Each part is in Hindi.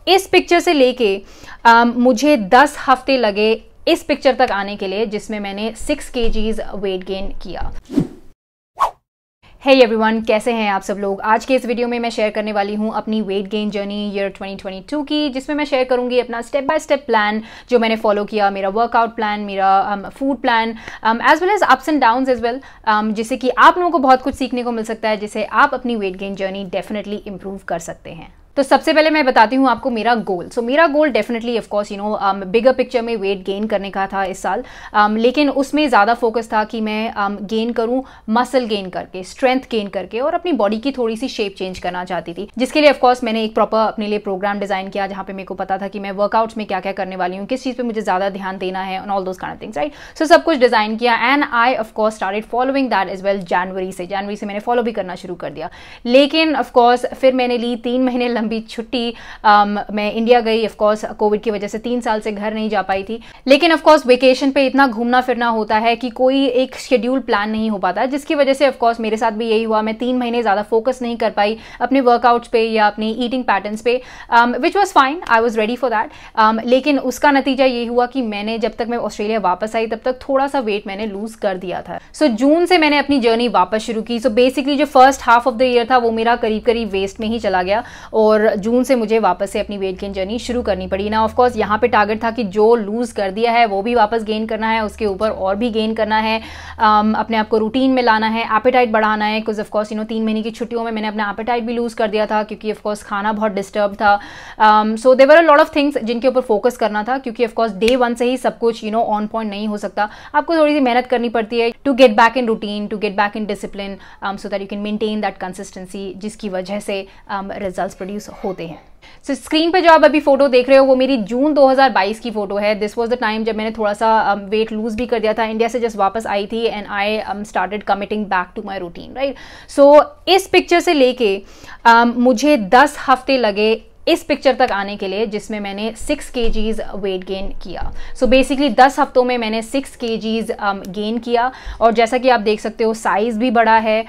इस पिक्चर से लेके मुझे 10 हफ्ते लगे इस पिक्चर तक आने के लिए, जिसमें मैंने 6 kgs वेट गेन किया। हे एवरीवन, कैसे हैं आप सब लोग। आज के इस वीडियो में मैं शेयर करने वाली हूं अपनी वेट गेन जर्नी ईयर 2022 की, जिसमें मैं शेयर करूंगी अपना स्टेप बाय स्टेप प्लान जो मैंने फॉलो किया, मेरा वर्कआउट प्लान, मेरा food plan, as well as ups and downs as well, जिससे कि आप लोगों को बहुत कुछ सीखने को मिल सकता है, जिससे आप अपनी weight gain journey definitely improve कर सकते हैं। तो सबसे पहले मैं बताती हूँ आपको मेरा गोल। मेरा goal definitely of course bigger picture में वेट गेन करने का था इस साल, लेकिन उसमें ज़्यादा फोकस था कि मैं गेन करूँ मसल गेन करके, स्ट्रेंथ गेन करके, और अपनी बॉडी की थोड़ी सी शेप चेंज करना चाहती थी, जिसके लिए ऑफ कोर्स मैंने एक प्रॉपर अपने लिए प्रोग्राम डिज़ाइन किया, जहाँ पे मेरे को पता था कि मैं वर्कआउट्स में क्या क्या करने वाली हूँ, किस चीज़ पर मुझे ज़्यादा ध्यान देना है, and all those kind of things, right. So सब कुछ डिज़ाइन किया and I of course started following that as well. जनवरी से मैंने फॉलो भी करना शुरू कर दिया, लेकिन ऑफ कोर्स फिर मैंने ली 3 महीने लंबी छुट्टी। मैं इंडिया गई, ऑफ कोर्स कोविड की वजह से 3 साल से घर नहीं जा पाई थी, लेकिन ऑफ कोर्स वेकेशन पे इतना घूमना फिरना होता है कि कोई एक शेड्यूल प्लान नहीं हो पाता, जिसकी वजह से ऑफ कोर्स मेरे साथ भी यही हुआ। मैं 3 महीने ज़्यादा फोकस नहीं कर पाई अपने वर्कआउट्स पे या अपनी ईटिंग पैटर्न्स पे, which was fine, I was ready for that, लेकिन उसका नतीजा ये हुआ कि मैंने जब तक मैं ऑस्ट्रेलिया वापस आई तब तक थोड़ा सा वेट मैंने लूज कर दिया था। जून से मैंने अपनी जर्नी वापस शुरू की। बेसिकली जो first half of the year था वो मेरा करीब करीब वेस्ट में ही चला गया, और जून से मुझे वापस से अपनी वेट गेन जर्नी शुरू करनी पड़ी ना। ऑफ कोर्स यहाँ पे टारगेट था कि जो लूज कर दिया है वो भी वापस गेन करना है, उसके ऊपर और भी गेन करना है, अपने आप को रूटीन में लाना है, एपेटाइट बढ़ाना है, बिकॉज ऑफ कोर्स 3 महीने की छुट्टियों में मैंने अपना एपेटाइट भी लूज कर दिया था, क्योंकि ऑफ कोर्स खाना बहुत डिस्टर्ब था। So there were a lot of things जिनके ऊपर फोकस करना था, क्योंकि ऑफ कोर्स डे 1 से ही सब कुछ ऑन पॉइंट नहीं हो सकता। आपको थोड़ी सी मेहनत करनी पड़ती है to get back in routine, to get back in discipline, so that you can maintain that consistency, जिसकी वजह से रिजल्ट्स प्रोड्यूस होते हैं। स्क्रीन पे जो आप अभी फोटो देख रहे हो वो मेरी जून 2022 की फोटो है। दिस वाज द टाइम जब मैंने थोड़ा सा वेट लूज भी कर दिया था, इंडिया से जस्ट वापस आई थी, and I started committing back to my routine, right. इस पिक्चर से लेके मुझे 10 हफ्ते लगे इस पिक्चर तक आने के लिए, जिसमें मैंने 6 kgs वेट गेन किया। बेसिकली 10 हफ्तों में मैंने 6 kgs गेन किया, और जैसा कि आप देख सकते हो साइज भी बड़ा है,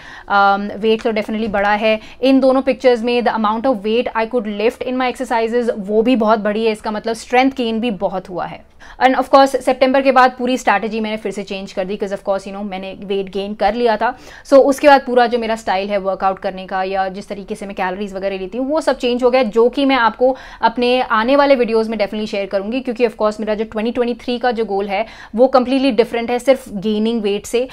वेट तो डेफिनेटली बड़ा है। इन दोनों पिक्चर्स में the amount of weight I could lift in my exercises वो भी बहुत बड़ी है, इसका मतलब स्ट्रेंथ गेन भी बहुत हुआ है। एंड ऑफ कोर्स सितंबर के बाद पूरी स्ट्रैटेजी मैंने फिर से चेंज कर दी, बिकॉज ऑफ कोर्स मैंने वेट गेन कर लिया था। उसके बाद पूरा जो मेरा स्टाइल है वर्कआउट करने का, या जिस तरीके से मैं कैलोरीज वगैरह लेती हूँ, वो सब चेंज हो गया, जो कि मैं आपको अपने आने वाले वीडियोज़ में डेफिनेटली शेयर करूंगी, क्योंकि ऑफ कोर्स मेरा जो 2023 का जो गोल है वो कंप्लीटली डिफरेंट है सिर्फ गेनिंग वेट से।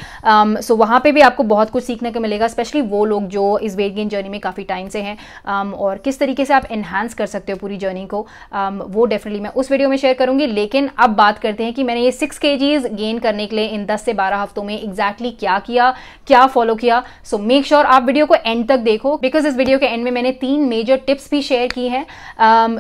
वहाँ पर भी आपको बहुत कुछ सीखने को मिलेगा, स्पेशली वो लोग जो इस वेट गेन जर्नी में काफ़ी टाइम से हैं, और किस तरीके से आप एनहांस कर सकते हो पूरी जर्नी को, वो डेफिनेटली मैं उस वीडियो में शेयर करूंगी। लेकिन अब बात करते हैं कि मैंने ये 6 kgs गेन करने के लिए इन 10 से 12 हफ्तों में एग्जैक्टली क्या किया, क्या फॉलो किया। मेक श्योर आप वीडियो को एंड तक देखो, बिकॉज इस वीडियो के एंड में मैंने 3 मेजर टिप्स भी शेयर की हैं,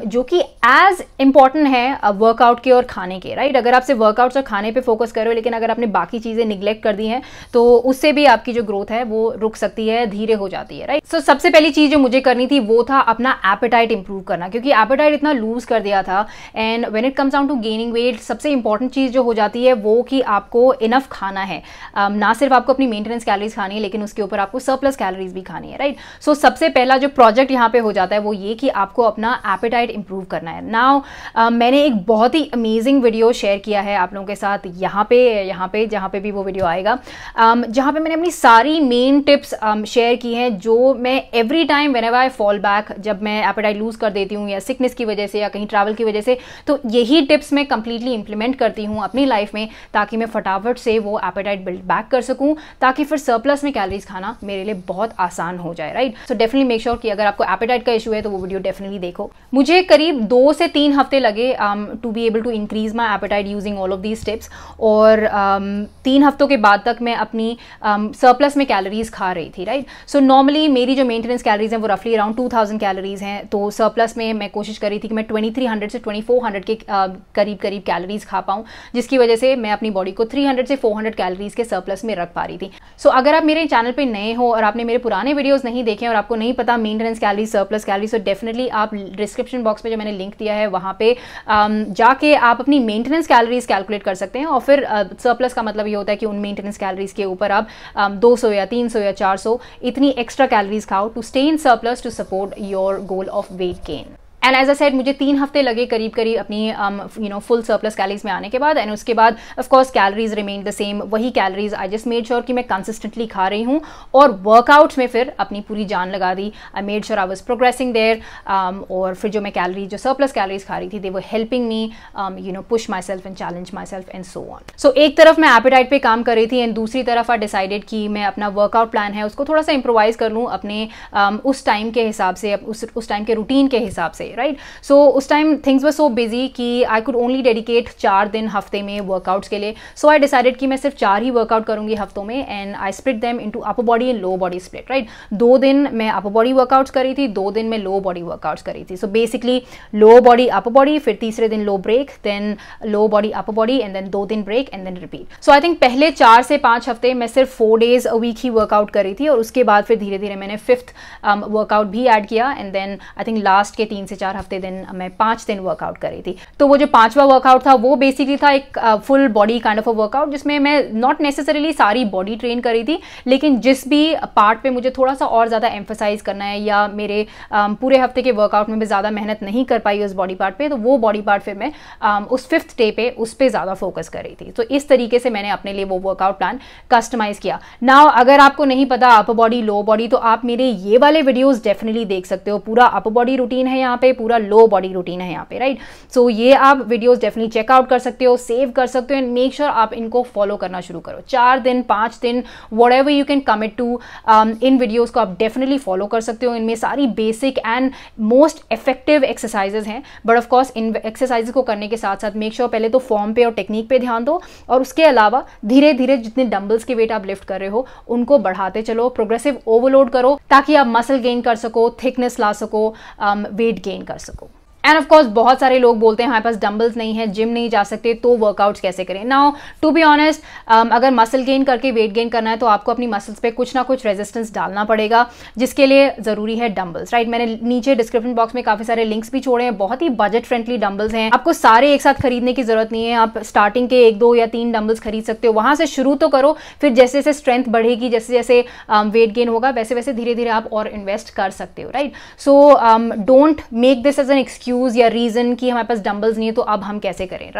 जो कि एज इंपॉर्टेंट है वर्कआउट के और खाने के, राइट। अगर आप सिर्फ वर्कआउट्स और खाने पे फोकस करो, लेकिन अगर आपने बाकी चीजें निग्लेक्ट कर दी हैं, तो उससे भी आपकी जो ग्रोथ है वो रुक सकती है, धीरे हो जाती है, राइट। सबसे पहली चीज जो मुझे करनी थी वो था अपना एपेटाइट इंप्रूव करना, क्योंकि एपेटाइट इतना लूज कर दिया था। And when it comes down to gaining weight, सबसे इंपॉर्टेंट चीज जो हो जाती है वो कि आपको इनफ खाना है, ना सिर्फ आपको अपनी मेंटेनेंस कैलोरीज खानी है, लेकिन उसके ऊपर आपको सरप्लस कैलोरीज भी खानी है, राइट। सबसे पहला जो प्रोजेक्ट यहाँ पे हो जाता है वो ये कि आपको अपना एपेटाइट इंप्रूव करना है। नाउ मैंने एक बहुत ही अमेजिंग वीडियो शेयर किया है आप लोगों के साथ, यहाँ पे जहाँ पे भी वो वीडियो आएगा, जहाँ पे मैंने अपनी सारी मेन टिप्स शेयर की हैं, जो मैं every time whenever I fall back, जब मैं एपेटाइट लूज कर देती हूँ या सिकनेस की वजह से या कहीं ट्रैवल की वजह से, तो यही टिप्स मैं कंप्लीटली इंप्लीमेंट करती हूँ अपनी लाइफ में, ताकि मैं फटाफट से वो एपेटाइट बिल्ड बैक कर सकूं, ताकि फिर सरप्लस में कैलोरीज खाना मेरे लिए बहुत आसान हो जाए, राइट। डेफिनेटली मेक श्योर कि अगर आपको एपेटाइट का इशू है तो वो वीडियो डेफिनेटली देखो। मुझे करीब 2 से 3 हफ्ते लगे to be able to increase my appetite using all of these tips, और 3 हफ्तों के बाद तक मैं अपनी सरप्लस में कैलोरीज खा रही थी, राइट। नॉर्मली मेरी जो मेंटेनेंस कैलोरीज हैं वो रफली अराउंड 2000 कैलोरीज हैं, तो सरप्लस में मैं कोशिश कर रही थी कि मैं 2300 से 2400 के करीब कैलोरीज खा पाऊँ, जिसकी वजह से मैं अपनी बॉडी को 300 से 400 कैलोरीज के सरप्लस में रख पा रही थी। अगर आप मेरे चैनल पे नए हो और आपने मेरे पुराने वीडियोस नहीं देखे और आपको नहीं पता मेंटेनेंस कैलोरीज, सरप्लस कैलोरीज, तो डेफिनेटली आप डिस्क्रिप्शन बॉक्स में जो मैंने लिंक दिया है वहाँ पे जाके आप अपनी मेंटेनेंस कैलोरीज कैलकुलेट कर सकते हैं, और फिर सरप्लस का मतलब ये होता है कि उन मेंटेनेंस कैलोरीज के ऊपर आप 200 या 300 या 400 इतनी एक्स्ट्रा कैलोरीज खाओ to stay in surplus to support your goal of weight gain. And as I said मुझे 3 हफ्ते लगे करीब करीब अपनी फुल सरप्लस कैलोरीज में आने के बाद, एंड उसके बाद of course calories remain the same, वही calories. I just made sure कि मैं कंसिस्टेंटली खा रही हूँ, और वर्कआउट्स में फिर अपनी पूरी जान लगा दी। I made sure I was progressing there, और फिर जो मैं जो सरप्लस कैलोरीज खा रही थी, they were helping me push my self and challenge myself and so on. So एक तरफ मैं एपेटाइट पे काम कर रही थी, एंड दूसरी तरफ आई डिसाइडेड कि मैं अपना वर्कआउट प्लान है उसको थोड़ा सा इम्प्रोवाइज कर लूँ अपने उस टाइम के हिसाब से, उस टाइम के रूटीन के हिसाब से, राइट। सो उस time things were so busy कि आई कुड ओनली डेडिकेट 4 दिन हफ्ते में वर्कआउट्स के लिए। सो आई डिसाइडेड कि मैं सिर्फ 4 ही वर्कआउट करूंगी हफ्तों में, and I split them into upper body and low body split, right. 2 दिन मैं अपर बॉडी वर्कआउट्स करी थी, 2 दिन मैं लो बॉडी वर्कआउट्स करी थी। So basically lower body upper body, फिर तीसरे दिन लो break, then lower body upper body, and then 2 दिन break, and then repeat. So I think पहले 4 से 5 हफ्ते मैं सिर्फ 4 डेज अ वीक ही वर्कआउट करी थी, और उसके बाद फिर धीरे धीरे मैंने 5th वर्कआउट भी ऐड किया, and then I think last के 3 से 4 हफ्ते दिन मैं 5 दिन वर्कआउट कर रही थी। तो वो जो 5वां वर्कआउट था वो बेसिकली था एक full body kind of a workout, जिसमें मैं नॉट नेसेसरीली सारी बॉडी ट्रेन करी थी, लेकिन जिस भी पार्ट पे मुझे थोड़ा सा और ज़्यादा एम्फेसाइज करना है, या मेरे पूरे हफ्ते के वर्कआउट में भी ज़्यादा मेहनत नहीं कर पाई उस बॉडी पार्ट पे, तो वो बॉडी पार्ट फिर मैं उस 5th डे पे उस पर ज़्यादा फोकस कर रही थी। तो इस तरीके से मैंने अपने लिए वो वर्कआउट प्लान कस्टमाइज किया। नाउ अगर आपको नहीं पता अपर बॉडी लो बॉडी, तो आप मेरे ये वाले वीडियोस डेफिनेटली देख सकते हो। पूरा अपर बॉडी रूटीन है यहाँ पे, पूरा लो बॉडी रूटीन है यहाँ पे, राइट। सो ये आप वीडियोस डेफिनेटली चेकआउट कर सकते हो, सेव कर सकते हो, एंड मेक श्योर आप इनको फॉलो करना शुरू करो। 4 दिन 5 दिन whatever you can commit to, इन वीडियोस को आप डेफिनेटली फॉलो कर सकते हो। इनमें सारी basic and most effective exercises हैं, बट ऑफ कोर्स इन एक्सरसाइजेज को करने के साथ साथ मेक श्योर पहले तो फॉर्म पे और टेक्निक पे ध्यान दो, और उसके अलावा धीरे धीरे जितने डंबल्स के वेट आप लिफ्ट कर रहे हो उनको बढ़ाते चलो, प्रोग्रेसिव ओवरलोड करो, ताकि आप मसल गेन कर सको, थिकनेस ला सको, वेट गेन कर सको। एंड ऑफ कोर्स बहुत सारे लोग बोलते हैं हमारे पास डंबल्स नहीं है, जिम नहीं जा सकते, तो वर्कआउट्स कैसे करें। नाउ टू बी ऑनेस्ट, अगर मसल गेन करके वेट गेन करना है तो आपको अपनी मसल्स पे कुछ ना कुछ रेजिस्टेंस डालना पड़ेगा, जिसके लिए ज़रूरी है डंबल्स, राइट। मैंने नीचे डिस्क्रिप्शन बॉक्स में काफ़ी सारे लिंक्स भी छोड़े हैं, बहुत ही बजट फ्रेंडली डंबल्स हैं। आपको सारे एक साथ खरीदने की जरूरत नहीं है, आप स्टार्टिंग के 1 2 या 3 डंबल्स खरीद सकते हो, वहाँ से शुरू तो करो, फिर जैसे जैसे स्ट्रेंथ बढ़ेगी, जैसे जैसे वेट गेन होगा, वैसे वैसे धीरे धीरे आप और इन्वेस्ट कर सकते हो, right. So don't make this as an excuse या रीजन कि हमारे पास डंबल्स नहीं है तो अब हम कैसे करें।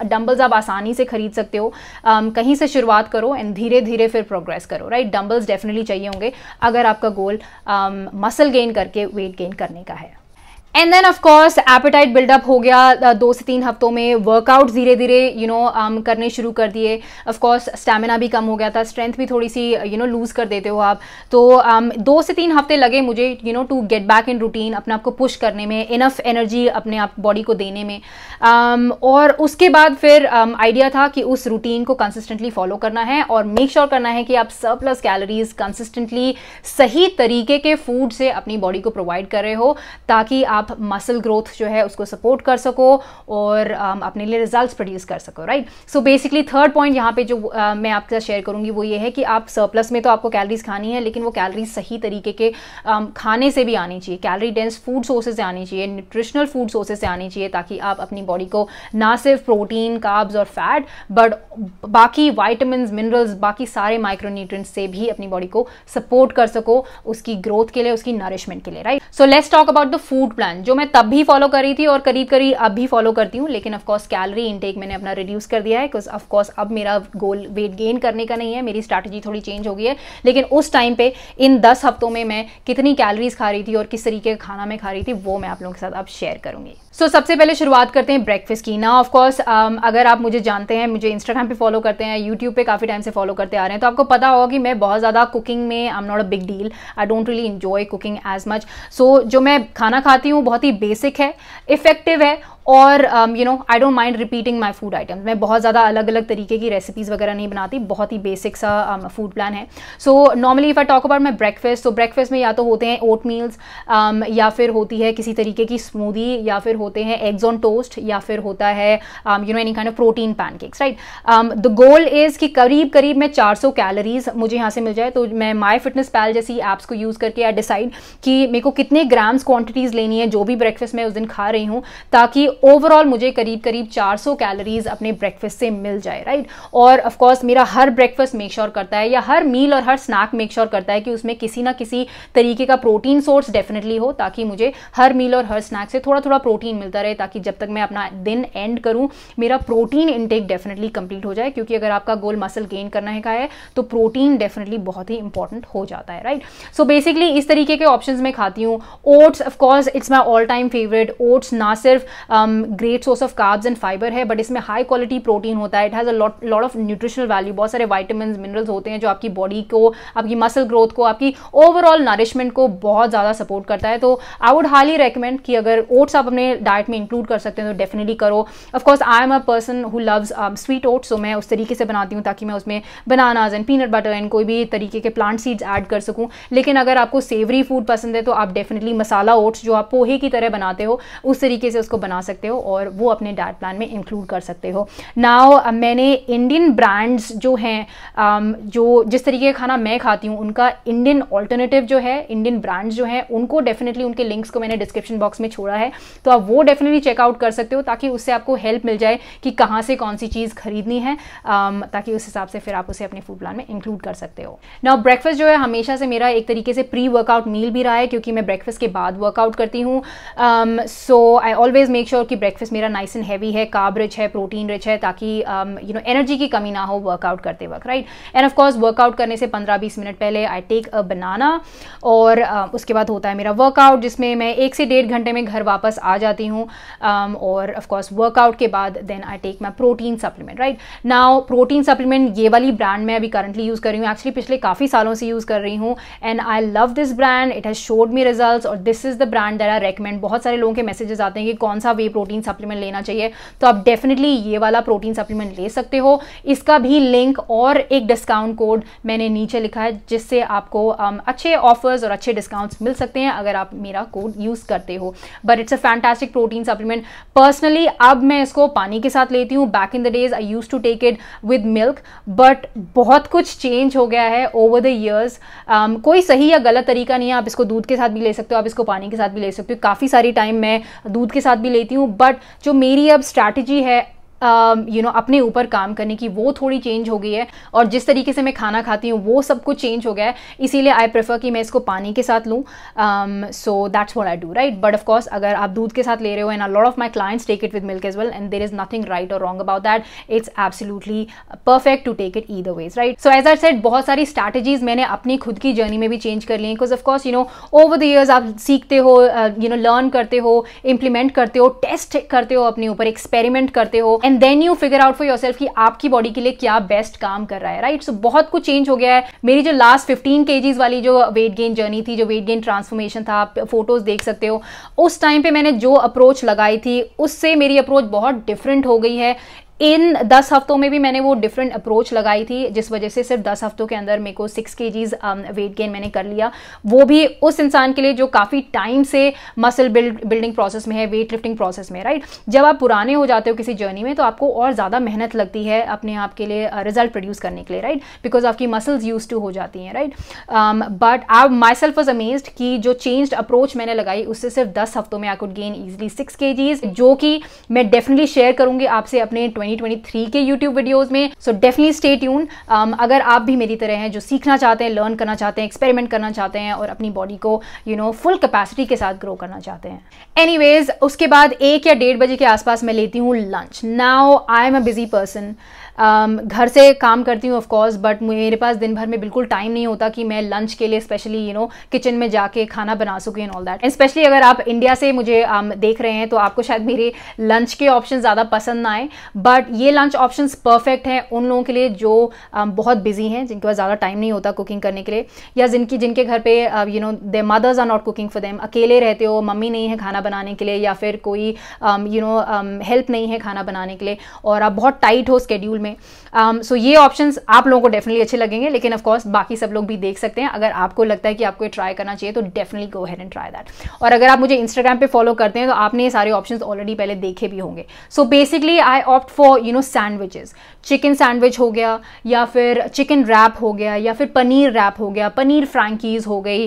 डंबल्स आप आसानी से खरीद सकते हो, कहीं से शुरुआत करो एंड धीरे धीरे फिर प्रोग्रेस करो, राइट। डंबल्स डेफिनेटली चाहिए होंगे अगर आपका गोल मसल गेन करके वेट गेन करने का है। And then of course appetite buildup हो गया 2 से 3 हफ्तों में, वर्कआउट धीरे धीरे करने शुरू कर दिए। ऑफ कोर्स स्टैमिना भी कम हो गया था, स्ट्रेंथ भी थोड़ी सी लूज कर देते हो आप, तो 2 से 3 हफ्ते लगे मुझे to get back in routine, अपने आप को पुश करने में, इनफ एनर्जी अपने आप बॉडी को देने में। और उसके बाद फिर आइडिया था कि उस रूटीन को कंसिस्टेंटली फॉलो करना है और मेक श्योर करना है कि आप सरप्लस कैलोरीज कंसिस्टेंटली सही तरीके के फूड से अपनी बॉडी को प्रोवाइड कर रहे हो, ताकि आप मसल ग्रोथ जो है उसको सपोर्ट कर सको और अपने लिए रिजल्ट्स प्रोड्यूस कर सको, right. So basically third point यहाँ पे जो मैं आपके साथ शेयर करूँगी वो ये है कि आप सरप्लस में तो आपको कैलोरीज खानी है, लेकिन वो कैलोरीज सही तरीके के खाने से भी आनी चाहिए, कैलोरी डेंस फूड सोर्सेज से आनी चाहिए, न्यूट्रिशनल फूड सोर्सेज से आनी चाहिए, ताकि आप अपनी बॉडी को ना सिर्फ प्रोटीन, कार्ब्स और फैट बट बाकी वाइटामिन, मिनरल्स, बाकी सारे माइक्रोन्यूट्रिएंट्स से भी अपनी बॉडी को सपोर्ट कर सको उसकी ग्रोथ के लिए, उसकी नरिशमेंट के लिए, right. So let's talk about the food plan, जो मैं तब भी फॉलो कर रही थी और करीब करीब अब भी फॉलो करती हूँ, लेकिन ऑफ कोर्स कैलोरी इनटेक मैंने अपना रिड्यूस कर दिया है, बिकॉज ऑफ कोर्स अब मेरा गोल वेट गेन करने का नहीं है, मेरी स्ट्रैटेजी थोड़ी चेंज हो गई है। लेकिन उस टाइम पे इन 10 हफ्तों में मैं कितनी कैलोरीज खा रही थी और किस तरीके का खाना मैं खा रही थी वो मैं आप लोगों के साथ अब शेयर करूंगी। सो सबसे पहले शुरुआत करते हैं ब्रेकफास्ट की। ना ऑफ कोर्स अगर आप मुझे जानते हैं, मुझे इंस्टाग्राम पे फॉलो करते हैं, यूट्यूब पे काफ़ी टाइम से फॉलो करते आ रहे हैं, तो आपको पता होगा कि मैं बहुत ज़्यादा कुकिंग में I am not a big deal, I don't really enjoy cooking as much. So जो मैं खाना खाती हूँ बहुत ही बेसिक है, इफेक्टिव है और I don't mind repeating my food items. मैं बहुत ज़्यादा अलग अलग तरीके की रेसिपीज़ वगैरह नहीं बनाती, बहुत ही बेसिक सा फूड प्लान है। So normally if I talk about my breakfast, तो ब्रेकफास्ट में या तो होते हैं ओट मील्स, या फिर होती है किसी तरीके की स्मूदी, या फिर होते हैं एग्स ऑन टोस्ट, या फिर होता है any kind of protein pancakes, right. The goal is कि करीब करीब मैं 400 कैलोरीज मुझे यहाँ से मिल जाए। तो मैं माई फिटनेस पैल जैसी ऐप्स को यूज़ करके आई डिसाइड कि मेरे को कितने ग्राम्स क्वान्टिटीज़ लेनी है जो भी ब्रेकफास्ट मैं उस दिन खा रही हूँ, ताकि ओवरऑल मुझे करीब करीब 400 कैलोरीज अपने ब्रेकफास्ट से मिल जाए, राइट। और ऑफ कोर्स मेरा हर ब्रेकफास्ट मेक श्योर करता है, या हर मील और हर स्नैक मेक श्योर करता है कि उसमें किसी ना किसी तरीके का प्रोटीन सोर्स डेफिनेटली हो, ताकि मुझे हर मील और हर स्नैक से थोड़ा थोड़ा प्रोटीन मिलता रहे, ताकि जब तक मैं अपना दिन एंड करूं मेरा प्रोटीन इनटेक डेफिनेटली कंप्लीट हो जाए। क्योंकि अगर आपका गोल मसल गेन करना है तो प्रोटीन डेफिनेटली बहुत ही इंपॉर्टेंट हो जाता है, राइट। सो बेसिकली इस तरीके के ऑप्शंस मैं खाती हूँ। Oats of course it's my all time favourite. Oats ना सिर्फ great source of carbs and fibre है, बट इसमें हाई क्वालिटी प्रोटीन होता है। It has a lot of nutritional value, बहुत सारे वाइटामिन मिनरल्स होते हैं जो आपकी बॉडी को, आपकी मसल ग्रोथ को, आपकी ओवरऑल नरिशमेंट को बहुत ज़्यादा सपोर्ट करता है। तो आई वुड हाईली रेकमेंड कि अगर ओट्स आप अपने डाइट में इंक्लूड कर सकते हैं तो डेफिनेटली करो। Of course I am a person who loves sweet oats, so मैं उस तरीके से बनाती हूँ ताकि मैं उसमें bananas and peanut butter and कोई भी तरीके के प्लांट सीड्स ऐड कर सकूँ। लेकिन अगर आपको सेवरी फूड पसंद है तो आप डेफिनेटली मसाला ओट्स जो आप पोहे की तरह बनाते हो उस तरीके से उसको बना सकते हो और वो अपने डाइट प्लान में इंक्लूड कर सकते हो। नाउ मैंने इंडियन ब्रांड्स जो हैं, जो जिस तरीके का खाना मैं खाती हूँ उनका इंडियन ऑल्टरनेटिव जो है, इंडियन ब्रांड्स जो हैं उनको डेफिनेटली उनके लिंक्स को मैंने डिस्क्रिप्शन बॉक्स में छोड़ा है, तो आप वो डेफिनेटली चेकआउट कर सकते हो ताकि उससे आपको हेल्प मिल जाए कि कहाँ से कौन सी चीज़ खरीदनी है, ताकि उस हिसाब से फिर आप उसे अपने फूड प्लान में इंक्लूड कर सकते हो। नाउ ब्रेकफास्ट जो है हमेशा से मेरा एक तरीके से प्री वर्कआउट मील भी रहा है, क्योंकि मैं ब्रेकफास्ट के बाद वर्कआउट करती हूँ। सो आई ऑलवेज मेक श्योर कि ब्रेकफास्ट मेरा नाइस एंड हैवी है, कार्ब रिच है, प्रोटीन रिच है, ताकि एनर्जी की कमी ना हो वर्कआउट करते वक्त, right. End of course workout करने से 15-20 मिनट पहले आई टेक अ बनाना, और उसके बाद होता है मेरा वर्कआउट जिसमें मैं 1 से 1.5 घंटे में घर वापस आ जाती हूँ। और ऑफ कोर्स वर्कआउट के बाद then I take my protein supplement, right. Now protein supplement ये वाली ब्रांड मैं अभी करंटली यूज़ कर रही हूँ, एक्चुअली पिछले काफ़ी सालों से यूज़ कर रही हूँ, and I love this brand, it has showed me results, और this is the brand that I recommend. बहुत सारे लोगों के मैसेजेस आते हैं कि कौन सा वे प्रोटीन सप्लीमेंट लेना चाहिए, तो आप डेफिनेटली ये वाला प्रोटीन सप्लीमेंट ले सकते हो। इसका भी लिंक और एक डिस्काउंट कोड मैंने नीचे लिखा है, जिससे आपको अच्छे ऑफर्स और अच्छे डिस्काउंट्स मिल सकते हैं अगर आप मेरा कोड यूज़ करते हो। But it's a fantastic protein supplement. Personally अब मैं इसको पानी के साथ लेती हूँ। Back in the days I used to take it with milk, but बहुत कुछ चेंज हो गया है ओवर द ईयर्स। कोई सही या गलत तरीका नहीं है, आप इसको दूध के साथ भी ले सकते हो, आप इसको पानी के साथ भी ले सकते हो। काफ़ी सारी टाइम मैं दूध के साथ भी लेती हूँ, बट जो मेरी अब स्ट्रैटेजी है अपने ऊपर काम करने की, वो थोड़ी चेंज हो गई है, और जिस तरीके से मैं खाना खाती हूँ वो सब कुछ चेंज हो गया है। इसीलिए आई प्रेफर कि मैं इसको पानी के साथ लूँ। So that's what I do, right. But of course अगर आप दूध के साथ ले रहे हो, and a lot of my clients take it with milk as well, and there is nothing right और wrong about that, it's absolutely perfect to take it either ways, right. So as I said, बहुत सारी स्ट्रैटेजीज मैंने अपनी खुद की जर्नी में भी चेंज कर ली हैं, because of course over the years आप सीखते हो, लर्न करते हो, इंप्लीमेंट करते हो, टेस्ट करते हो, अपने ऊपर एक्सपेरिमेंट करते हो, and then you figure out for yourself कि आपकी बॉडी के लिए क्या बेस्ट काम कर रहा है, राइट। सो बहुत कुछ चेंज हो गया है। मेरी जो लास्ट 15 kgs वाली जो वेट गेन जर्नी थी, जो वेट गेन ट्रांसफॉर्मेशन था, आप फोटोज देख सकते हो। उस टाइम पे मैंने जो अप्रोच लगाई थी उससे मेरी अप्रोच बहुत डिफरेंट हो गई है। इन 10 हफ्तों में भी मैंने वो डिफरेंट अप्रोच लगाई थी, जिस वजह से सिर्फ 10 हफ्तों के अंदर मेरे को 6 kgs वेट गेन मैंने कर लिया। वो भी उस इंसान के लिए जो काफ़ी टाइम से मसल बिल्डिंग प्रोसेस में है, वेट लिफ्टिंग प्रोसेस में, राइट। जब आप पुराने हो जाते हो किसी जर्नी में तो आपको और ज़्यादा मेहनत लगती है अपने आप के लिए रिजल्ट प्रोड्यूस करने के लिए, राइट, बिकॉज आपकी मसल्स यूज टू हो जाती हैं, right. But I my self was amazed कि जो चेंज्ड अप्रोच मैंने लगाई उससे सिर्फ 10 हफ्तों में I could gain easily 6 kgs, जो कि मैं डेफिनेटली शेयर करूंगी आपसे अपने 2023 के YouTube वीडियोस में। सो डेफिनेटली स्टे ट्यून अगर आप भी मेरी तरह हैं जो सीखना चाहते हैं, लर्न करना चाहते हैं, एक्सपेरिमेंट करना चाहते हैं और अपनी बॉडी को फुल कैपेसिटी के साथ ग्रो करना चाहते हैं। एनीवेज, उसके बाद 1 या 1:30 बजे के आसपास मैं लेती हूँ lunch. Now I am a busy person, घर से काम करती हूँ ऑफ कोर्स, बट मेरे पास दिन भर में बिल्कुल टाइम नहीं होता कि मैं लंच के लिए स्पेशली किचन में जाके खाना बना सकूँ एंड ऑल दैट। स्पेशली अगर आप इंडिया से मुझे देख रहे हैं तो आपको शायद मेरे लंच के ऑप्शन ज़्यादा पसंद ना आए, बट ये लंच ऑप्शंस परफेक्ट हैं उन लोगों के लिए जो बहुत बिजी हैं, जिनके पास ज़्यादा टाइम नहीं होता कुकिंग करने के लिए, या जिनके घर पे their mothers are not cooking for them, अकेले रहते हो, मम्मी नहीं है खाना बनाने के लिए, या फिर कोई हेल्प नहीं है खाना बनाने के लिए, और आप बहुत टाइट हो स्केड्यूल में। सो ये ऑप्शंस आप लोगों को डेफिनेटली अच्छे लगेंगे, लेकिन ऑफकोर्स बाकी सब लोग भी देख सकते हैं। अगर आपको लगता है कि आपको ये ट्राई करना चाहिए तो definitely go ahead and try that. और अगर आप मुझे इंस्टाग्राम पे फॉलो करते हैं तो आपने ये सारे ऑप्शंस ऑलरेडी पहले देखे भी होंगे। So basically I opt for sandwiches, chicken sandwich हो गया, या फिर चिकन रैप हो गया, या फिर पनीर रैप हो गया, पनीर फ्रैंकीज हो गई,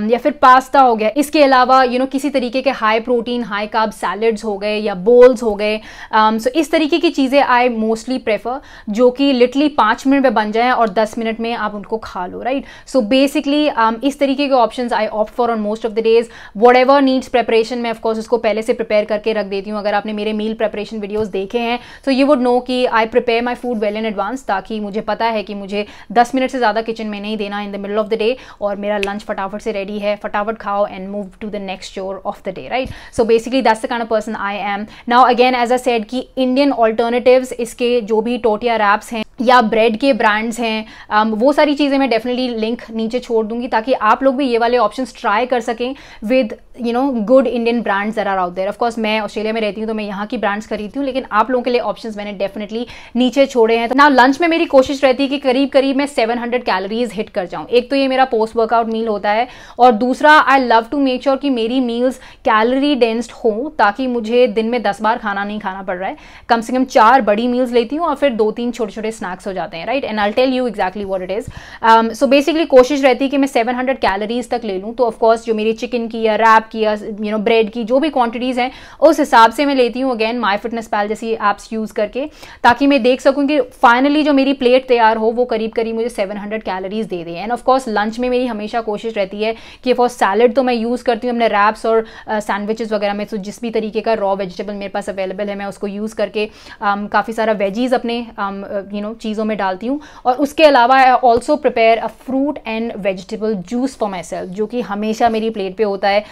या फिर पास्ता हो गया। इसके अलावा किसी तरीके के high protein high carb salads हो गए या बोल्स हो गए। सो इस तरीके की चीज़ें आई मोस्टली प्रेफर, जो कि लिटरली 5 मिनट में बन जाए और 10 मिनट में आप उनको खा लो, राइट। सो बेसिकली इस तरीके के options I opt for on most of the days. What ever needs preparation, मैं ऑफकोर्स उसको पहले से प्रिपेयर करके रख देती हूँ। अगर आपने मेरे मील प्रेपरेशन वीडियोज़ देखे हैं तो यू वुड नो कि I prepare my food well in advance, ताकि मुझे पता है कि मुझे 10 मिनट से ज़्यादा किचन में नहीं देना in the middle of the day, और मेरा लंच फटाफट से रेडी है, फटाफट खाओ and move to the next chore of the day, right. So basically that's the kind of person I am. Now again as I said कि इंडियन ऑल्टरनेटिव्स, इसके जो भी टोटिया रैप्स हैं या ब्रेड के ब्रांड्स हैं, वो सारी चीज़ें मैं डेफिनेटली लिंक नीचे छोड़ दूंगी, ताकि आप लोग भी ये वाले ऑप्शंस ट्राई कर सकें with good Indian brands that are out there. Of course मैं ऑस्ट्रेलिया में रहती हूँ तो मैं यहाँ की ब्रांड्स खरीदती हूँ, लेकिन आप लोगों के लिए ऑप्शंस मैंने डेफिनेटली नीचे छोड़े हैं। तो ना लंच में मेरी कोशिश रहती है कि करीब करीब मैं 700 कैलोरीज हिट कर जाऊँ। एक तो ये मेरा पोस्ट वर्कआउट मील होता है, और दूसरा I love to make sure कि मेरी मील्स कैलोरी डेंस्ड हो, ताकि मुझे दिन में 10 बार खाना नहीं खाना पड़ रहा है। कम से कम 4 बड़ी मील्स लेती हूँ और फिर 2-3 छोटे छोटे स्नैक्स हो जाते हैं, right. And I tell you exactly what it is. So basically कोशिश रहती है कि मैं 700 कैलोरीज तक ले लूँ। तो ऑफकोर्स जो मेरी चिकन की या रैप की या ब्रेड की जो भी क्वांटिटीज हैं उस हिसाब से मैं लेती हूँ, अगेन MyFitnessPal जैसी एप्स यूज करके, ताकि मैं देख सकूँ कि फाइनली जो मेरी प्लेट तैयार हो वो करीब करीब मुझे 700 calories they they. And of course lunch में मेरी हमेशा कोशिश रहती है कि फॉर सैलड तो मैं यूज़ करती हूँ अपने रैप्स और सैंडविचेस वगैरह में। तो जिस भी तरीके का रॉ वेजिटेबल मेरे पास अवेलेबल है मैं उसको यूज़ करके काफ़ी सारा वेजीज अपने चीज़ों में डालती हूँ। और उसके अलावा I also prepare a fruit and vegetable juice for my self, जो कि हमेशा मेरी प्लेट पे होता है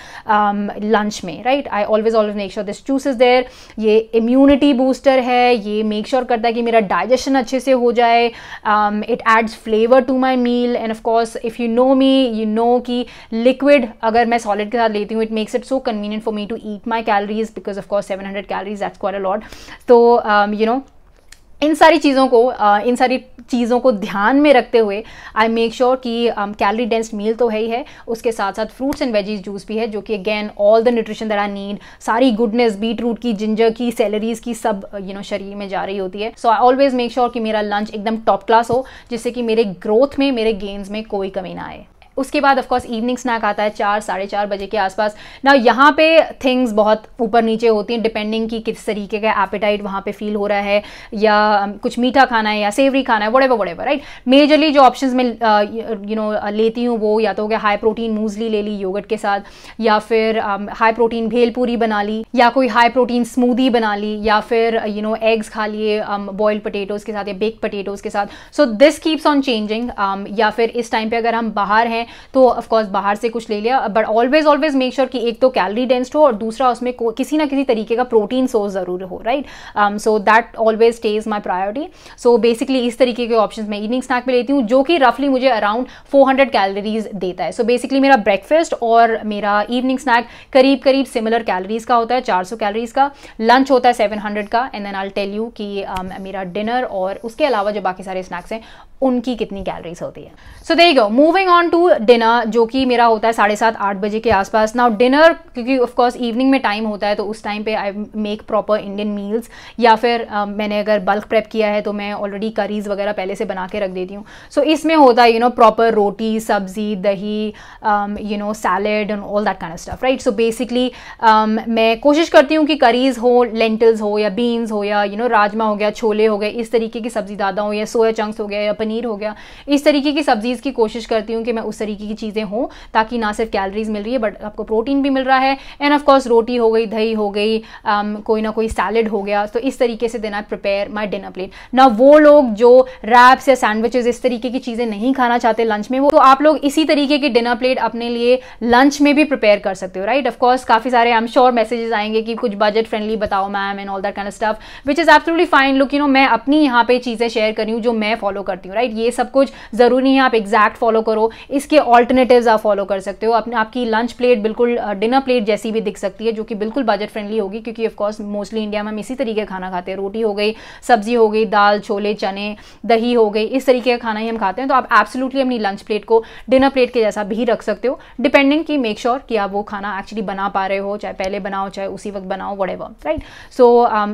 लंच में, right. I always make sure this juice is there. ये इम्यूनिटी बूस्टर है, ये मेक श्योर करता है कि मेरा डाइजेशन अच्छे से हो जाए। It adds flavour to my meal. And of course if you know me, you know कि लिक्विड अगर मैं सॉलिड के साथ लेती हूँ, it makes it so convenient for me to eat my calories, because of course 700 calories that's quite a lot. तो इन सारी चीज़ों को ध्यान में रखते हुए आई मेक श्योर कि कैलोरी डेंस मील तो है ही है, उसके साथ साथ फ्रूट्स एंड वेजीज जूस भी है, जो कि again all the nutrition that I need, सारी गुडनेस बीट रूट की, जिंजर की, सेलरीज की, सब शरीर में जा रही होती है। सो आई ऑलवेज मेक श्योर कि मेरा लंच एकदम टॉप क्लास हो, जिससे कि मेरे ग्रोथ में, मेरे गेन्स में कोई कमी ना आए। उसके बाद ऑफकोर्स इवनिंग स्नैक आता है 4-4:30 बजे के आसपास। ना यहाँ पे थिंग्स बहुत ऊपर नीचे होती हैं, डिपेंडिंग कि किस तरीके का एपेटाइट वहाँ पे फील हो रहा है, या कुछ मीठा खाना है या सेवरी खाना है, व्हाटएवर, राइट। मेजरली जो ऑप्शंस मैं लेती हूँ वो या तो हो गया हाई प्रोटीन मूसली ले ली योगर्ट के साथ, या फिर हाई प्रोटीन भेलपूरी बना ली, या कोई हाई प्रोटीन स्मूदी बना ली, या फिर एग्स खा लिए बॉइल्ड पोटेटोज़ के साथ या बेक्ड पोटेटोज़ के साथ। So this keeps on changing. या फिर इस टाइम पे अगर हम बाहर हैं तो ऑफ कोर्स बाहर से कुछ ले लिया, बट ऑलवेज मेक श्योर कि एक तो कैलोरी डेंस्ड हो और दूसरा उसमें किसी ना किसी तरीके का प्रोटीन सोर्स जरूर हो, right. So that always stage my priority. So basically इस तरीके के ऑप्शंस मैं इवनिंग स्नैक में लेती हूँ, जो कि रफली मुझे अराउंड 400 कैलोरीज देता है। सो बेसिकली मेरा ब्रेकफास्ट और मेरा इवनिंग स्नैक करीब करीब सिमिलर कैलोरीज का होता है, 400 कैलोरीज का। लंच होता है 700 का, and then I will tell you कि मेरा डिनर और उसके अलावा जो बाकी सारे स्नैक्स हैं उनकी कितनी कैलोरीज होती है। So there you go, moving on to dinner, जो कि मेरा होता है 7:30-8 बजे के आसपास। नाउ डिनर, क्योंकि ऑफ कोर्स इवनिंग में टाइम होता है, तो उस टाइम पे I make proper Indian meals, या फिर मैंने अगर बल्क प्रेप किया है तो मैं ऑलरेडी करीज वगैरह पहले से बना के रख देती हूँ। सो इसमें होता है प्रॉपर रोटी, सब्जी, दही, salad and all that kind of stuff, right. So basically मैं कोशिश करती हूँ कि करीज हो, लेंटिल्स हो या बीन्स हो या राजमा हो गया, छोले हो गए, इस तरीके की सब्जी ज़्यादा हो, या सोया चंक्स हो गया या पनीर हो गया, इस तरीके की सब्जीज की कोशिश करती हूँ कि मैं उस तरीके की चीज़ें हों, ताकि ना सिर्फ कैलोरीज मिल रही है बट आपको प्रोटीन भी मिल रहा है। एंड ऑफ कोर्स रोटी हो गई, दही हो गई, कोई ना कोई सैलेड हो गया। तो इस तरीके से then I prepare my dinner plate. ना वो लोग जो रैप्स या सैंडविचेस इस तरीके की चीज़ें नहीं खाना चाहते लंच में, वो तो आप लोग इसी तरीके की डिनर प्लेट अपने लिए लंच में भी प्रिपेयर कर सकते हो, राइट। ऑफ कोर्स काफ़ी सारे आई एम श्योर मैसेजेस आएंगे कि कुछ बजट फ्रेंडली बताओ ma'am and all that kind of stuff, which is absolutely fine. Look मैं अपनी यहाँ पे चीज़ें शेयर कर रही हूँ जो मैं फॉलो करती हूँ, राइट। ये सब कुछ ज़रूरी नहीं है आप एग्जैक्ट फॉलो करो। इसके इसके ऑल्टरनेटिव्स आप फॉलो कर सकते हो। अपने आपकी लंच प्लेट बिल्कुल डिनर प्लेट जैसी भी दिख सकती है, जो कि बिल्कुल बजट फ्रेंडली होगी, क्योंकि ऑफकोर्स मोस्टली इंडिया में हम इसी तरीके का खाना खाते हैं। रोटी हो गई, सब्जी हो गई, दाल छोले चने, दही हो गई, इस तरीके का खाना ही हम खाते हैं। तो आप एब्सोल्युटली अपनी लंच प्लेट को डिनर प्लेट के जैसा भी रख सकते हो, डिपेंडिंग कि मेक श्योर कि आप वो खाना एक्चुअली बना पा रहे हो, चाहे पहले बनाओ चाहे उसी वक्त बनाओ, whatever, right. So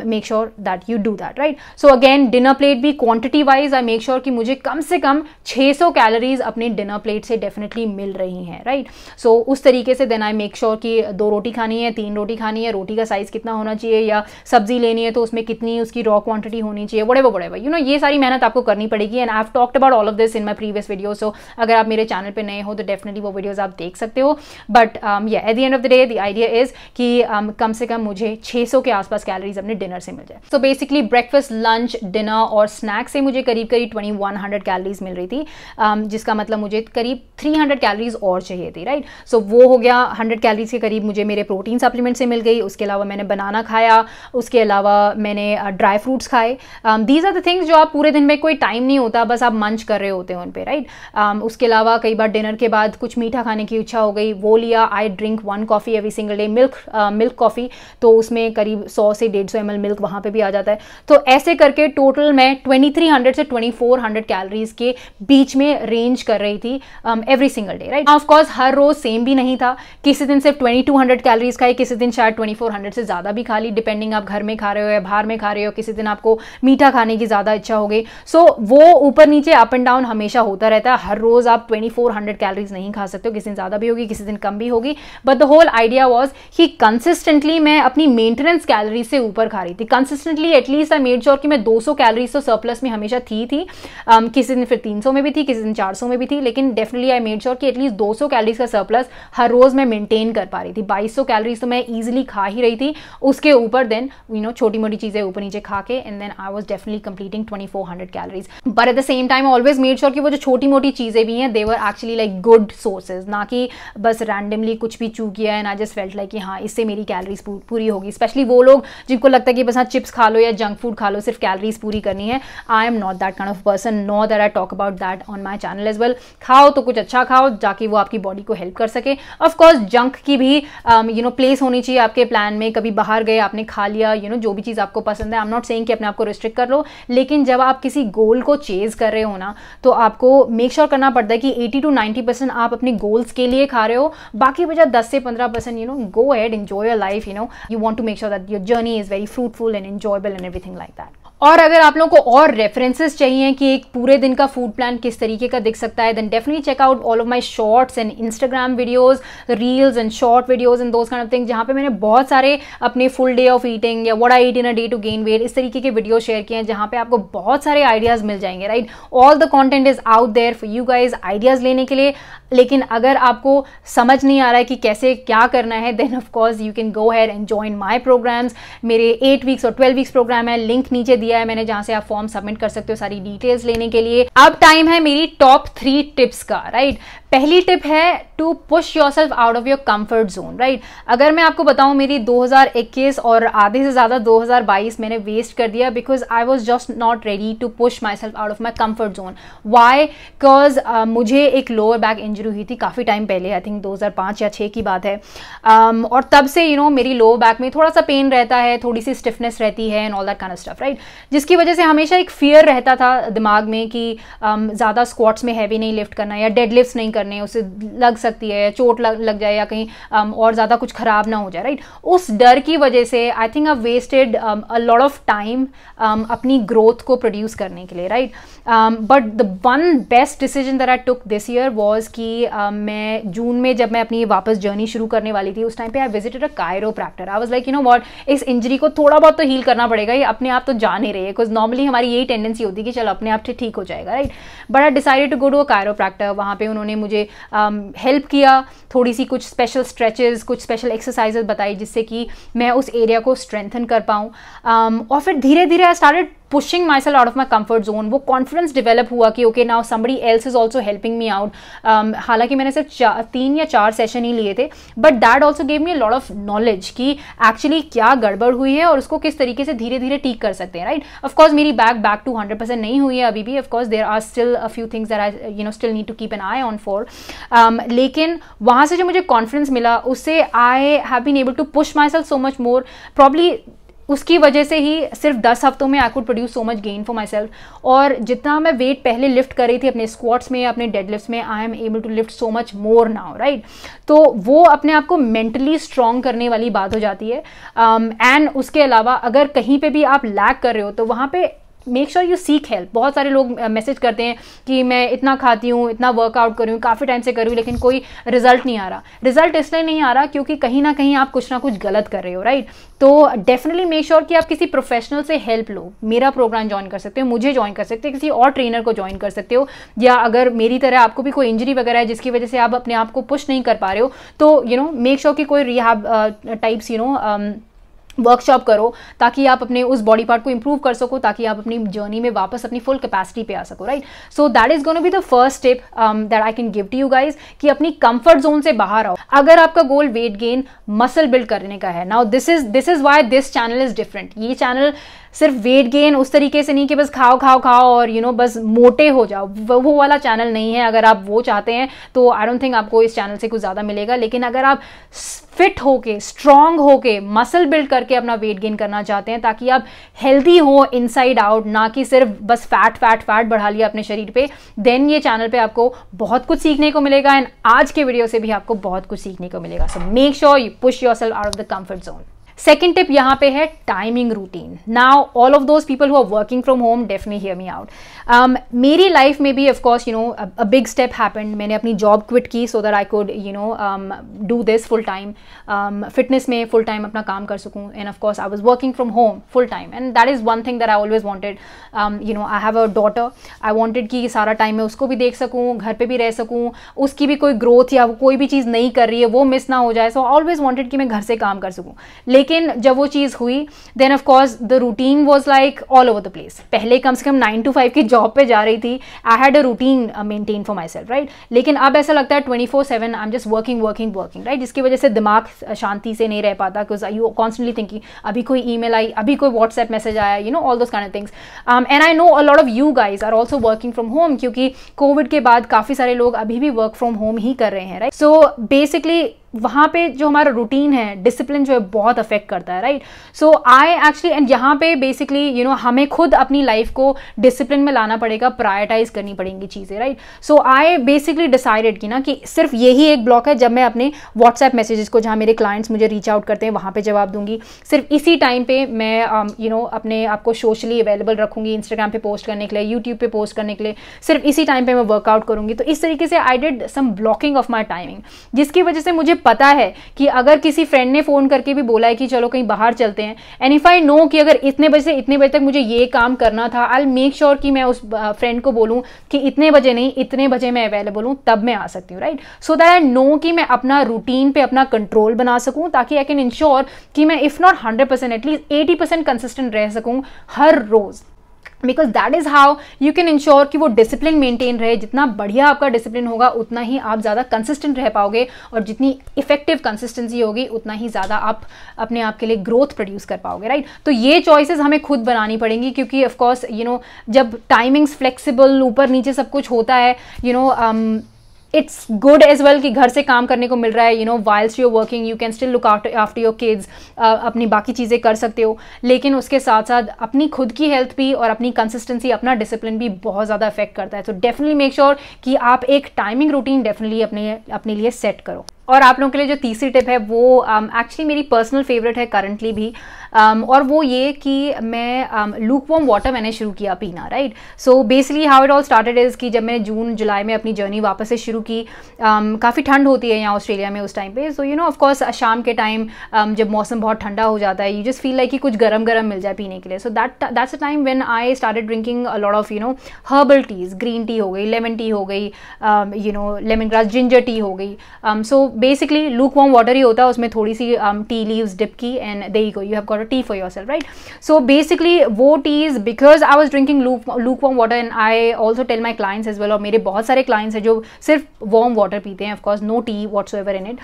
make sure that you do that, right. So again dinner plate भी quantity wise I make sure कि मुझे कम से कम 600 कैलोरीज अपने डिनर प्लेट से डेफिनेटली मिल रही हैं, राइट। सो उस तरीके से देन आई मेक श्योर कि 2 रोटी खानी है, 3 रोटी खानी है, रोटी का साइज कितना होना चाहिए, या सब्जी लेनी है तो उसमें कितनी उसकी रॉ क्वांटिटी होनी चाहिए, व्हाटएवर, यू नो, ये सारी मेहनत आपको करनी पड़ेगी। And I have talked about all of this in my previous video, so अगर आप मेरे चैनल पे नए हो तो डेफिनेटली वो वीडियोस आप देख सकते हो। But at the end of the day the idea is कि कम से कम मुझे 600 के आसपास कैलोरीज अपने डिनर से मिल जाए। So basically breakfast, lunch, dinner और स्नैक से मुझे करीब 2100 कैलोरीज मिल रही थी, जिसका मतलब मुझे करीब 300 कैलोरीज और चाहिए थी, राइट। सो वो हो गया 100 कैलोरीज के करीब मुझे मेरे प्रोटीन सप्लीमेंट से मिल गई। उसके अलावा मैंने बनाना खाया, उसके अलावा मैंने ड्राई फ्रूट्स खाए। दीज आर द थिंग्स जो आप पूरे दिन में कोई टाइम नहीं होता, बस आप मंच कर रहे होते हो उन पे, राइट। उसके अलावा कई बार डिनर के बाद कुछ मीठा खाने की इच्छा हो गई, वो लिया। I drink 1 coffee every single day, milk coffee, तो उसमें करीब 100 से 150 ml मिल्क वहाँ पे भी आ जाता है। तो ऐसे करके टोटल मैं 2300 से 2400 कैलोरीज के बीच में रेंज कर रही थी every single day, right. Of course हर रोज सेम भी नहीं था, किसी दिन सिर्फ 2200 कैलोरीज खाई, किसी दिन शायद 2400 से ज़्यादा भी खा ली, डिपेंडिंग आप घर में खा रहे हो या बाहर में खा रहे हो। किसी दिन आपको मीठा खाने की ज़्यादा इच्छा हो गई। सो वो ऊपर नीचे अप एंड डाउन हमेशा होता रहता है। हर रोज आप 2400 कैलोरीज नहीं खा सकते हो, किसी दिन ज़्यादा भी होगी, किसी दिन कम भी होगी। But the whole idea was कि कंसिस्टेंटली मैं अपनी मेंटेनेंस कैलोरीज से ऊपर खा रही थी। Consistently at least I made sure कि मैं 200 कैलोरीज तो सरप्लस में हमेशा थी। किसी दिन फिर 300 में भी थी, किसी दिन 400 में भी थी, लेकिन डेफिनेटली आई मेड श्योर कि एटलीस्ट 200 कैलोरीज का सरप्लस हर रोज मैं मेंटेन कर पा रही थी। 2200 कैलोरीज तो मैं इजीली खा ही रही थी। उसके ऊपर देन यू नो छोटी मोटी चीजें ऊपर नीचे खा के and then I was definitely completing 2400 calories. But at the same time always made sure कि वो जो छोटी मोटी चीजें भी हैं they were actually like good sources, ना कि बस रैंडमली कुछ भी चू किया है and I just felt like कि हाँ इससे मेरी कैलोरीज पूरी होगी। स्पेशली वो लोग जिनको लगता है कि बस हाँ चिप्स खा लो या जंक फूड खा लो सिर्फ कैलोरीज पूरी करनी है। I am not that kind of person, no that I talk about that on my channel as well. खाओ तो कुछ अच्छा खाओ जाकि वो आपकी बॉडी को हेल्प कर सके। ऑफकोर्स जंक की भी यू नो प्लेस होनी चाहिए आपके प्लान में। कभी बाहर गए आपने खा लिया, यू नो जो भी चीज़ आपको पसंद है, आई एम नॉट सेइंग कि अपने आप को रिस्ट्रिक्ट कर लो, लेकिन जब आप किसी गोल को चेज कर रहे हो ना तो आपको मेक श्योर करना पड़ता है कि 80 to 90% आप अपने गोल्स के लिए खा रहे हो, बाकी बचा 10 से 15% you know go ahead enjoy your life, you know you want to make sure that your journey is very fruitful and enjoyable and everything like that. और अगर आप लोगों को और रेफरेंसेस चाहिए कि एक पूरे दिन का फूड प्लान किस तरीके का दिख सकता है, then definitely check out all of my shorts and Instagram videos, reels and short videos and those kind of things, जहाँ पे मैंने बहुत सारे अपने फुल डे ऑफ ईटिंग या what I eat in a day to gain weight इस तरीके के वीडियो शेयर किए हैं, जहाँ पे आपको बहुत सारे आइडियाज मिल जाएंगे, right. All the content is out there for you guys ideas लेने के लिए। लेकिन अगर आपको समझ नहीं आ रहा है कि कैसे क्या करना है, then of course you can go ahead and join my programs. मेरे 8 वीक्स और 12 वीक्स प्रोग्राम है, लिंक नीचे दिया है मैंने, जहाँ से आप फॉर्म सबमिट कर सकते हो सारी डिटेल्स लेने के लिए। अब टाइम है मेरी टॉप 3 टिप्स का, राइट। पहली टिप है to push yourself out of your comfort zone, right. अगर मैं आपको बताऊं मेरी 2021 और आधे से ज़्यादा 2022 मैंने वेस्ट कर दिया because I was just not ready to push my self out of my comfort zone. Why? Because मुझे एक लोअर बैक इंजरी हुई थी काफ़ी टाइम पहले, आई थिंक 2005 या 6 की बात है। और तब से यू नो मेरी लोअर बैक में थोड़ा सा पेन रहता है, थोड़ी सी स्टिफनेस रहती है and all that kind of stuff, right. जिसकी वजह से हमेशा एक फियर रहता था दिमाग में कि ज़्यादा स्क्वाट्स में हैवी नहीं लिफ्ट करना या डेड लिफ्ट नहीं करने, उससे लग सकती है, चोट लग जाए या कहीं और ज़्यादा कुछ खराब ना हो जाए, राइट। उस डर की वजह से I think I wasted a lot of time अपनी ग्रोथ को प्रोड्यूस करने के लिए, right. But the one best decision that I took this year was कि मैं जून में जब मैं अपनी वापस जर्नी शुरू करने वाली थी, उस टाइम पे I visited a chiropractor. I was like you know what, इस इंजरी को थोड़ा बहुत तो हील करना पड़ेगा, ये अपने आप तो जा नहीं रही है, बिकॉज नॉर्मली हमारी यही टेंडेंसी होती है कि चलो अपने आप से ठीक हो जाएगा, right. But I decided to go to a chiropractor. वहाँ पे उन्होंने मुझे हेल्प किया, थोड़ी सी कुछ स्पेशल स्ट्रेचेस, कुछ स्पेशल एक्सरसाइजेस बताई जिससे कि मैं उस एरिया को स्ट्रेंथन कर पाऊँ। और फिर धीरे धीरे I started pushing my self out of my comfort zone, वो कॉन्फिडेंस डेवलप हुआ कि okay now somebody else is also helping me out. हालांकि मैंने सिर्फ 3 या 4 सेशन ही लिए थे, but that also gave me a lot of knowledge कि एक्चुअली क्या गड़बड़ हुई है और उसको किस तरीके से धीरे धीरे ठीक कर सकते हैं, राइट। ऑफकोर्स मेरी बैक टू 100% नहीं हुई है अभी भी, of course there are still a few things that I still need to keep an eye on for, लेकिन वहाँ से जो मुझे कॉन्फिडेंस मिला उससे I have been able to push my self so much more. Probably उसकी वजह से ही सिर्फ 10 हफ्तों में I could produce so much gain for my self. और जितना मैं वेट पहले लिफ्ट कर रही थी अपने स्क्वाट्स में, अपने डेडलिफ्ट्स में, I am able to lift so much more now, right. तो वो अपने आप को मेंटली स्ट्रॉन्ग करने वाली बात हो जाती है। एंड उसके अलावा अगर कहीं पे भी आप लैग कर रहे हो तो वहाँ पे make sure you seek help. बहुत सारे लोग मैसेज करते हैं कि मैं इतना खाती हूँ, इतना वर्कआउट कर रही हूँ, काफ़ी टाइम से कर रही हूँ, लेकिन कोई रिजल्ट नहीं आ रहा। रिजल्ट इसलिए नहीं आ रहा क्योंकि कहीं ना कहीं आप कुछ ना कुछ गलत कर रहे हो, राइट। तो डेफिनेटली मेक श्योर कि आप किसी प्रोफेशनल से हेल्प लो। मेरा प्रोग्राम ज्वाइन कर सकते हो, मुझे ज्वाइन कर सकते हो, किसी और ट्रेनर को ज्वाइन कर सकते हो, या अगर मेरी तरह आपको भी कोई इंजरी वगैरह है जिसकी वजह से आप अपने आप को पुश नहीं कर पा रहे हो तो मेक श्योर कि कोई रिहैब टाइप्स वर्कशॉप करो ताकि आप अपने उस बॉडी पार्ट को इंप्रूव कर सको, ताकि आप अपनी जर्नी में वापस अपनी फुल कैपेसिटी पे आ सको, right. So that is gonna be the first step that I can give to you guys कि अपनी कंफर्ट जोन से बाहर आओ। अगर आपका goal weight gain muscle build करने का है, now this is why this channel is different. ये चैनल सिर्फ वेट गेन उस तरीके से नहीं कि बस खाओ खाओ खाओ और बस मोटे हो जाओ, वो वाला चैनल नहीं है। अगर आप वो चाहते हैं तो आई डोंट थिंक आपको इस चैनल से कुछ ज़्यादा मिलेगा। लेकिन अगर आप फिट होके, स्ट्रांग होके, मसल बिल्ड करके अपना वेट गेन करना चाहते हैं ताकि आप हेल्दी हो इनसाइड आउट, ना कि सिर्फ बस फैट बढ़ा लिया अपने शरीर पे, देन ये चैनल पे आपको बहुत कुछ सीखने को मिलेगा। एंड आज के वीडियो से भी आपको बहुत कुछ सीखने को मिलेगा। So make sure you push yourself out of the comfort zone. Second tip यहाँ पे है timing routine. Now all of those people who are working from home definitely hear me out. मेरी लाइफ में भी of course a big step happened. मैंने अपनी जॉब क्विट की so that I could do this full time, fitness में फुल टाइम अपना काम कर सकूँ। And of course I was working from home full time and that is one thing that I always wanted. I have a daughter, I wanted कि सारा टाइम मैं उसको भी देख सकूँ, घर पे भी रह सकूँ, उसकी भी कोई ग्रोथ या कोई भी चीज़ नहीं कर रही है वो मिस ना हो जाए। सो ऑलवेज वॉन्टेड कि मैं घर से काम कर सकूँ। लेकिन जब वो चीज़ हुई then of course the routine was like all over the place. पहले कम से कम 9 to 5 की जॉब पे जा रही थी, I had a routine maintain for my self, right. लेकिन अब ऐसा लगता है 24/7 I am just working, right, जिसकी वजह से दिमाग शांति से नहीं रह पाता बिकॉज यू कॉन्स्टेंटली थिंकिंग अभी कोई ईमेल आई, अभी कोई व्हाट्सएप मैसेज आया, all those kind of things. And I know a lot of you guys are also working from home क्योंकि कोविड के बाद काफ़ी सारे लोग अभी भी वर्क फ्रॉम होम ही कर रहे हैं, राइट। सो बेसिकली वहाँ पे जो हमारा रूटीन है, डिसिप्लिन जो है बहुत अफेक्ट करता है, right. So I actually and यहाँ पे बेसिकली हमें खुद अपनी लाइफ को डिसिप्लिन में लाना पड़ेगा, प्रायोरिटाइज करनी पड़ेंगी चीज़ें, right. So I basically decided कि ना कि सिर्फ यही एक ब्लॉक है जब मैं अपने व्हाट्सएप मैसेजेस को, जहाँ मेरे क्लाइंट्स मुझे रीच आउट करते हैं, वहाँ पे जवाब दूंगी। सिर्फ इसी टाइम पे मैं अपने आप को सोशली अवेलेबल रखूंगी, इंस्टाग्राम पे पोस्ट करने के लिए, यूट्यूब पे पोस्ट करने के लिए, सिर्फ इसी टाइम पे मैं वर्कआउट करूंगी। तो इस तरीके से I did some blocking of my timing, जिसकी वजह से मुझे पता है कि अगर किसी फ्रेंड ने फोन करके भी बोला है कि चलो कहीं बाहर चलते हैं, एंड इफ आई नो कि अगर इतने बजे से इतने बजे तक मुझे ये काम करना था, आई विल मेक श्योर कि मैं उस फ्रेंड को बोलूं कि इतने बजे नहीं, इतने बजे मैं अवेलेबल हूं, तब मैं आ सकती हूँ, right. So that I know कि मैं अपना रूटीन पे अपना कंट्रोल बना सकूं, ताकि आई कैन इंश्योर कि मैं इफ नॉट 100% एटलीस्ट 80% कंसिस्टेंट रह सकूं हर रोज। Because that is how you can ensure कि वो डिसिप्लिन मेंटेन रहे। जितना बढ़िया आपका डिसिप्लिन होगा उतना ही आप ज़्यादा कंसिस्टेंट रह पाओगे, और जितनी इफेक्टिव कंसिस्टेंसी होगी उतना ही ज़्यादा आप अपने आप के लिए ग्रोथ प्रोड्यूस कर पाओगे, राइट। तो ये चॉइसेस हमें खुद बनानी पड़ेंगी क्योंकि ऑफकोर्स जब टाइमिंग्स फ्लेक्सिबल, ऊपर नीचे सब कुछ होता है, इट्स गुड एज वेल कि घर से काम करने को मिल रहा है, whiles you working you can still look after your kids, अपनी बाकी चीज़ें कर सकते हो। लेकिन उसके साथ साथ अपनी खुद की हेल्थ भी और अपनी कंसिस्टेंसी, अपना डिसिप्लिन भी बहुत ज़्यादा अफेक्ट करता है। तो डेफिनेटली मेक श्योर कि आप एक टाइमिंग रूटीन डेफिनेटली अपने लिए सेट करो। और आप लोगों के लिए जो तीसरी टिप है वो एक्चुअली मेरी पर्सनल फेवरेट है करंटली भी, और वो ये कि मैं लूक वार्म वाटर मैंने शुरू किया पीना, right. So basically how it all started is कि जब मैंने जून जुलाई में अपनी जर्नी वापस से शुरू की, काफ़ी ठंड होती है यहाँ ऑस्ट्रेलिया में उस टाइम पे। सो ऑफकोर्स शाम के टाइम जब मौसम बहुत ठंडा हो जाता है, यू जस्ट फील लाइक कि कुछ गरम गरम मिल जाए पीने के लिए। So that's a time when I started drinking a lot of herbal teas, green tea हो गई, लेमन टी हो गई, लेमन ग्रास जिंजर टी हो गई। So basically lukewarm water ही होता है, उसमें थोड़ी सी टी लीव्स डिप की and there you go, you have got a tea for yourself, right? So basically वो teas, because I was drinking lukewarm water and I also tell my clients as well, और मेरे बहुत सारे क्लाइंट्स हैं जो सिर्फ वार्म वाटर पीते हैं, of course no tea whatsoever in it,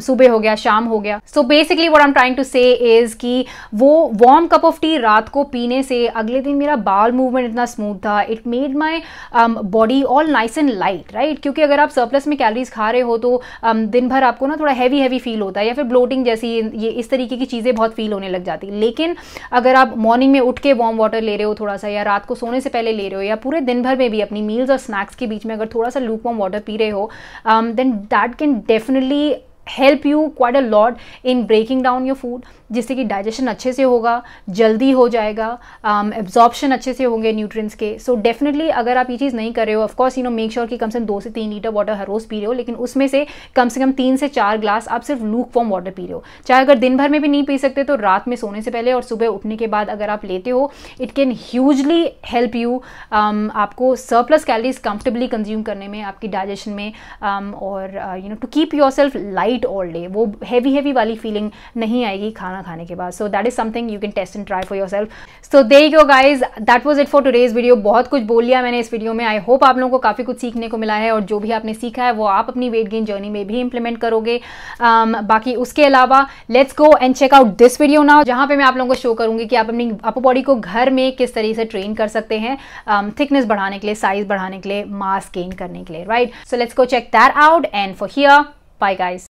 सुबह हो गया, शाम हो गया. So basically what I am trying to say is कि वो वार्म कप ऑफ टी रात को पीने से अगले दिन मेरा बाल मूवमेंट इतना स्मूथ था, it made my body all nice and light, right? क्योंकि अगर आप सरप्लस में कैलोरीज खा रहे हो तो दिन भर आपको ना थोड़ा हैवी फील होता है, या फिर ब्लोटिंग जैसी ये इस तरीके की चीज़ें बहुत फील होने लग जाती. लेकिन अगर आप मॉर्निंग में उठ के वार्म वाटर ले रहे हो थोड़ा सा, या रात को सोने से पहले ले रहे हो, या पूरे दिन भर में भी अपनी मील्स और स्नैक्स के बीच में अगर थोड़ा सा लूक वार्म वाटर पी रहे हो, then that can definitely help you quite a lot in breaking down your food, जिससे कि डाइजेशन अच्छे से होगा, जल्दी हो जाएगा, एब्जॉर्प्शन अच्छे से होंगे न्यूट्रिएंट्स के. सो डेफिनेटली अगर आप ये चीज़ नहीं कर रहे हो, ऑफकोर्स मेक श्योर कि कम से कम 2 से 3 लीटर वाटर हर रोज़ पी रहे हो, लेकिन उसमें से कम 3 से 4 ग्लास आप सिर्फ लूक वार्म वाटर पी रहे हो. चाहे अगर दिन भर में भी नहीं पी सकते तो रात में सोने से पहले और सुबह उठने के बाद अगर आप लेते हो, it can hugely help you आपको सरप्लस कैलोरीज कंफर्टेबली कंज्यूम करने में, आपकी डाइजेशन में, और to keep your self light all day. वो हैवी वाली फीलिंग नहीं आएगी खाना खाने के बाद. So that is something you can test and try for yourself. So there you go guys, that was it for today's video. बहुत कुछ बोल लिया मैंने इस वीडियो में. आई होप आप लोगों को काफी कुछ सीखने को मिला है, और जो भी आपने सीखा है वो आप अपनी वेट गेन जर्नी में भी इंप्लीमेंट करोगे. बाकी उसके अलावा let's go and check out this video now, जहां पे मैं आप लोगों को शो करूंगी कि आप अपनी अपर बॉडी को घर में किस तरीके से ट्रेन कर सकते हैं, थिकनेस बढ़ाने के लिए, साइज बढ़ाने के लिए, मास गेन करने के लिए, right? So let's go check that out, and for here, bye guys.